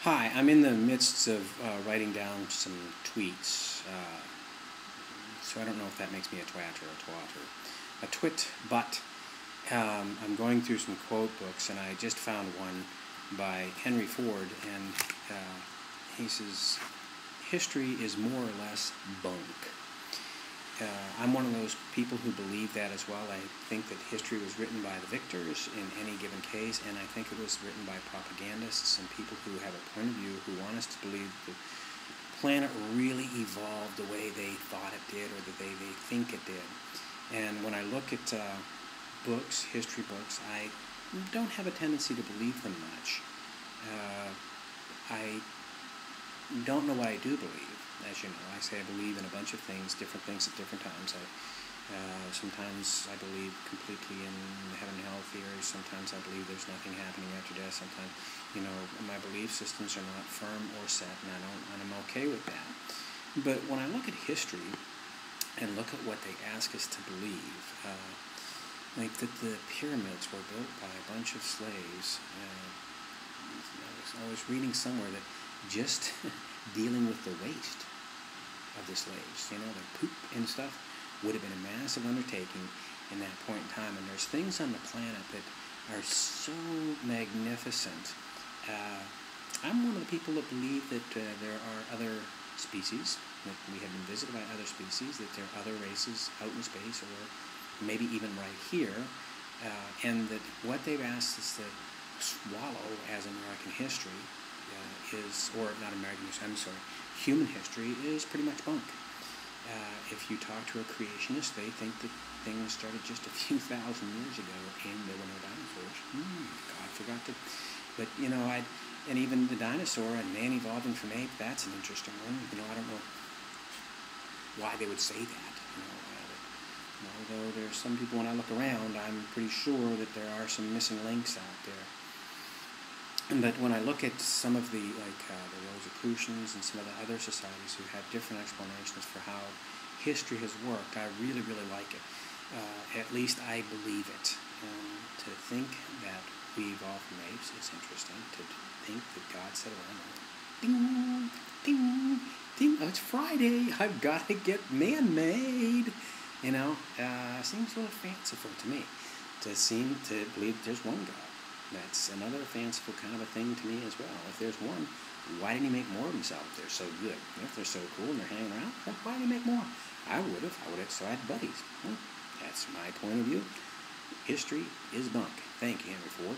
Hi, I'm in the midst of writing down some tweets, so I don't know if that makes me a twat or a twat or a twit, but I'm going through some quote books, and I just found one by Henry Ford, and he says, history is more or less bunk. I'm one of those people who believe that as well. I think that history was written by the victors in any given case, and I think it was written by propagandists and people who have a point of view who want us to believe the planet really evolved the way they thought it did or the way they think it did. And when I look at books, history books, I don't have a tendency to believe them much. I don't know what I do believe. As you know, I say I believe in a bunch of things, different things at different times. Sometimes I believe completely in heaven and hell theories. Sometimes I believe there's nothing happening after death. Sometimes, my belief systems are not firm or set, and I'm okay with that. But when I look at history and look at what they ask us to believe, like that the pyramids were built by a bunch of slaves. I was reading somewhere that just dealing with the waste of the slaves, their poop and stuff, would have been a massive undertaking in that point in time. And there's things on the planet that are so magnificent. I'm one of the people that believe that there are other species, that we have been visited by other species, that there are other races out in space, or maybe even right here, and that what they've asked us to swallow as American history human history is pretty much bunk. If you talk to a creationist, they think that things started just a few thousand years ago and there were no dinosaurs. God forgot to. But, and even the dinosaur and man evolving from ape, that's an interesting one. I don't know why they would say that. Although there's some people, when I look around, I'm pretty sure that there are some missing links out there. But when I look at some of the Rosicrucians and some of the other societies who have different explanations for how history has worked, I really, really like it. At least I believe it. To think that we evolved from apes is interesting. To think that God said around, ding, ding, ding, oh, it's Friday, I've got to get man-made. Seems a little fanciful to me. To seem to believe there's one God. That's another fanciful kind of a thing to me as well. If there's one, why didn't he make more of himself if they're so good? If they're so cool and they're hanging around, why didn't he make more? I would have, so I had buddies. Well, that's my point of view. History is bunk. Thank you, Henry Ford.